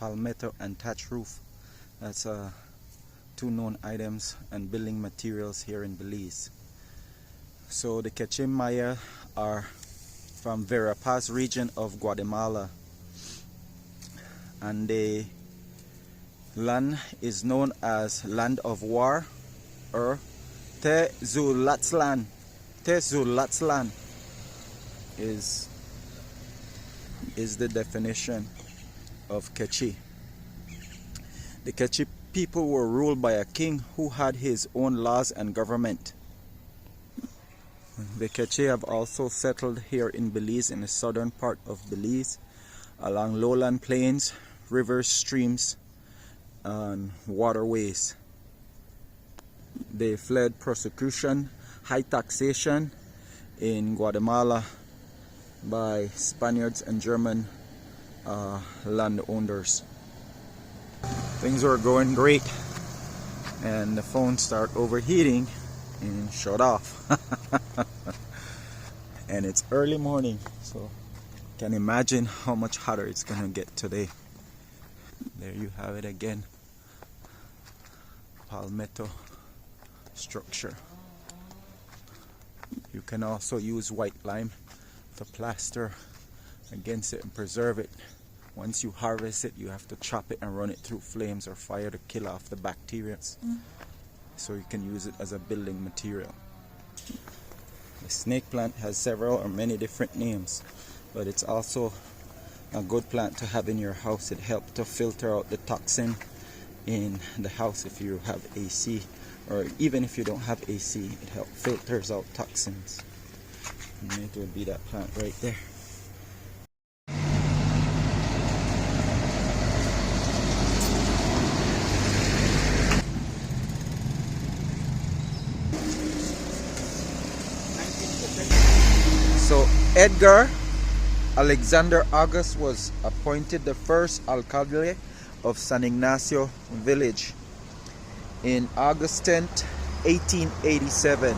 palmetto and thatch roof. That's two known items and building materials here in Belize. So the Quechua Maya are from Verapaz region of Guatemala, and the land is known as Land of War, or Tezulatzlan. Tezulatzlan is the definition of Quechua. The Quechua people were ruled by a king who had his own laws and government. The Quechua have also settled here in Belize, in the southern part of Belize, along lowland plains, rivers, streams, and waterways. They fled persecution, high taxation in Guatemala by Spaniards and German landowners. Things were going great, and the phone started overheating and shut off. And it's early morning, so you can imagine how much hotter it's gonna get today. There you have it again. Palmetto structure. You can also use white lime to plaster against it and preserve it. Once you harvest it, you have to chop it and run it through flames or fire to kill off the bacteria. So you can use it as a building material. The snake plant has several or many different names, but it's also a good plant to have in your house. It helps to filter out the toxin in the house if you have AC, or even if you don't have AC, it helps filters out toxins. And it would be that plant right there. So Edgar Alexander August was appointed the first alcalde of San Ignacio village in August 10th, 1887.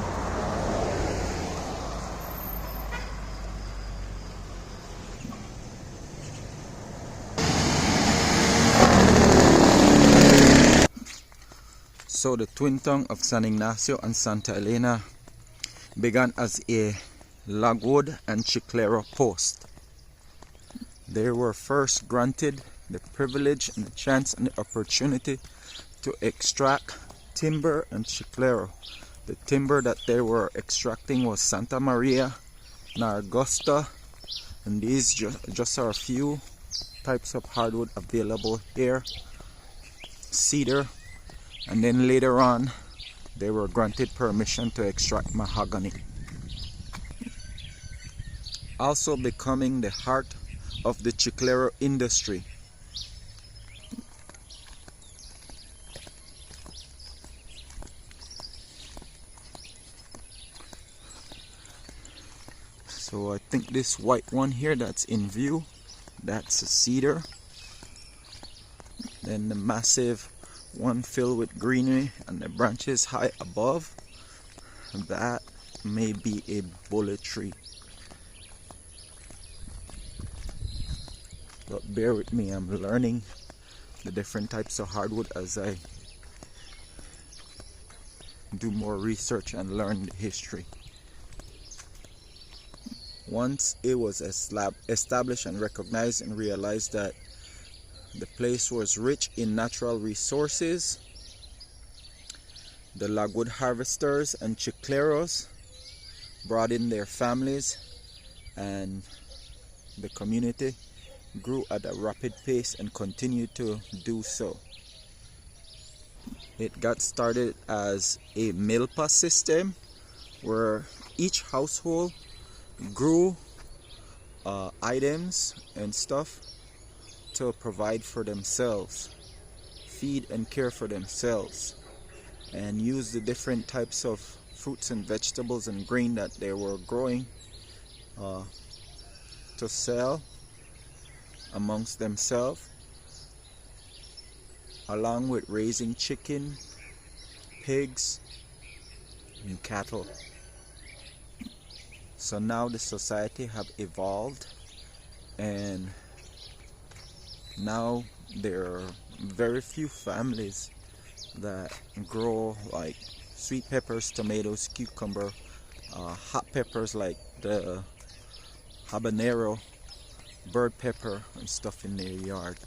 So the twin tongue of San Ignacio and Santa Elena began as a logwood and chiclero post. They were first granted the privilege and the chance and the opportunity to extract timber and chiclero. The timber that they were extracting was Santa Maria, Nargosta, and these just are a few types of hardwood available here. Cedar, and then later on they were granted permission to extract mahogany. Also becoming the heart of the chiclero industry. So I think this white one here that's in view, that's a cedar. Then the massive one filled with greenery and the branches high above, that may be a bullet tree. But bear with me, I'm learning the different types of hardwood as I do more research and learn the history. Once it was established and recognized and realized that the place was rich in natural resources, the logwood harvesters and chicleros brought in their families, and the community grew at a rapid pace and continued to do so. It got started as a milpa system where each household grew items and stuff to provide for themselves, feed and care for themselves, and use the different types of fruits and vegetables and grain that they were growing to sell amongst themselves, along with raising chicken, pigs, and cattle. So now the society have evolved, and now there are very few families that grow like sweet peppers, tomatoes, cucumber, hot peppers like the habanero, bird pepper and stuff in their yard.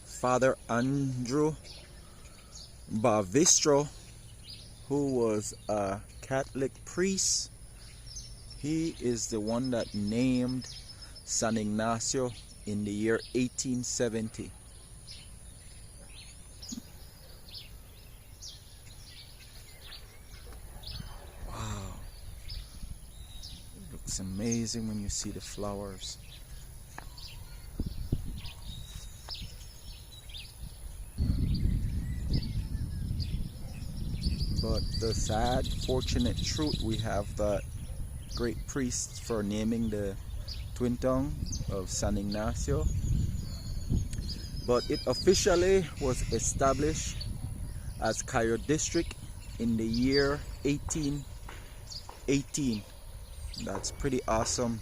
Father Andrew Bavistro, who was a Catholic priest, he is the one that named San Ignacio in the year 1870. Wow, it looks amazing when you see the flowers. But the sad, fortunate truth, we have that great priest for naming the twin tongue of San Ignacio. But it officially was established as Cayo district in the year 1818. That's pretty awesome,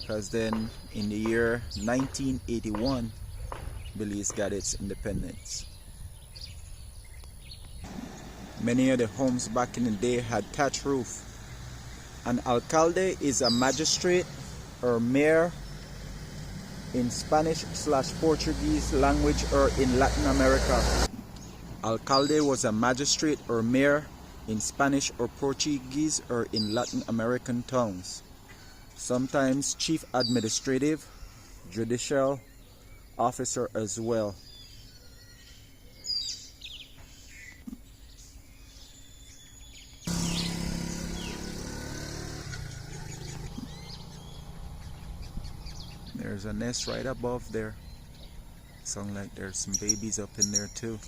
because then in the year 1981, Belize got its independence. Many of the homes back in the day had thatch roof. An alcalde is a magistrate or mayor in Spanish/Portuguese language or in Latin America. Alcalde was a magistrate or mayor in Spanish or Portuguese or in Latin American tongues. Sometimes chief administrative, judicial officer as well. There's a nest right above there. Sounds like there's some babies up in there too.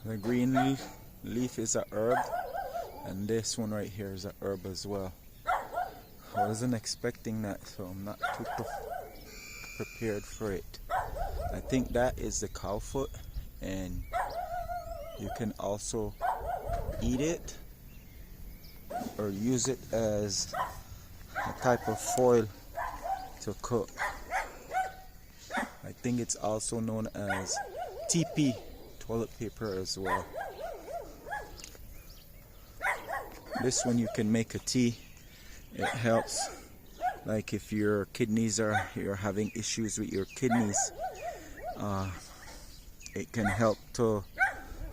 The green leaf is a herb, and this one right here is a herb as well. I wasn't expecting that, so I'm not too prepared for it. I think that is the cow foot, and you can also eat it or use it as a type of foil to cook. I think it's also known as TP, toilet paper as well. This one you can make a tea. It helps, like if your kidneys you're having issues with your kidneys, it can help to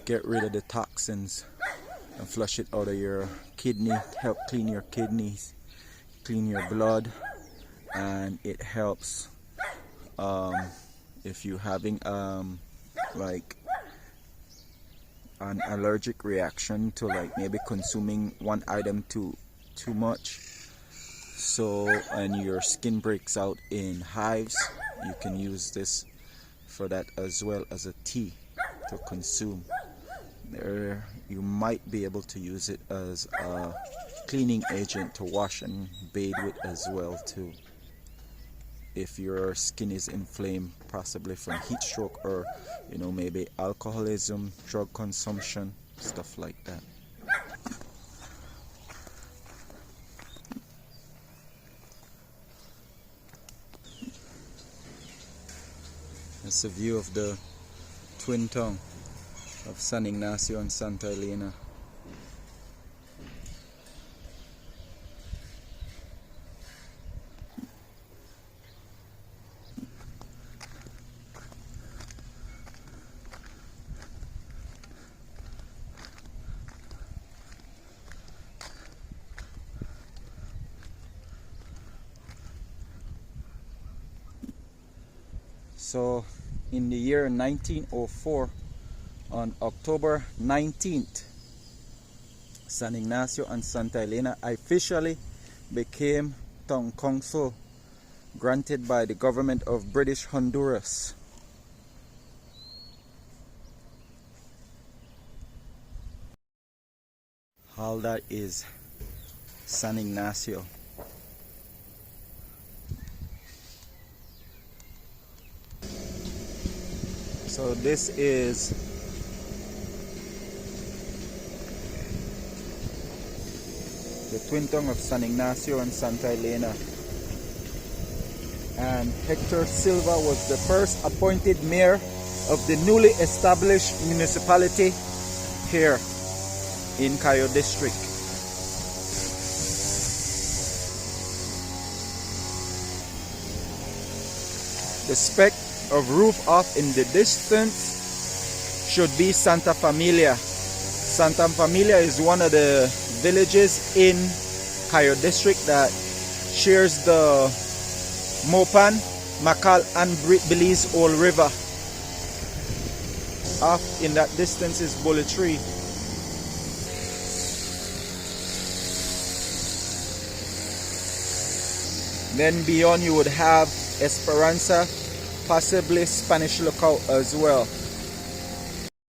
get rid of the toxins and flush it out of your kidney, help clean your kidneys, clean your blood, and it helps if you're having like an allergic reaction to like maybe consuming one item too much. So, and your skin breaks out in hives, you can use this for that as well as a tea to consume. There, you might be able to use it as a cleaning agent to wash and bathe with as well too, if your skin is inflamed, possibly from heat stroke or maybe alcoholism, drug consumption, stuff like that. It's a view of the twin tongue of San Ignacio and Santa Elena. So in the year 1904, on October 19th, San Ignacio and Santa Elena officially became town council, granted by the government of British Honduras. All that is San Ignacio. So this is the twin tongue of San Ignacio and Santa Elena. And Hector Silva was the first appointed mayor of the newly established municipality here in Cayo district. The speck of roof off in the distance should be Santa Familia. Santa Familia is one of the villages in Cayo district that shares the Mopan, Cahal and Belize Old River. Off in that distance is Bully Tree. Then beyond you would have Esperanza, possibly Spanish Lookout as well.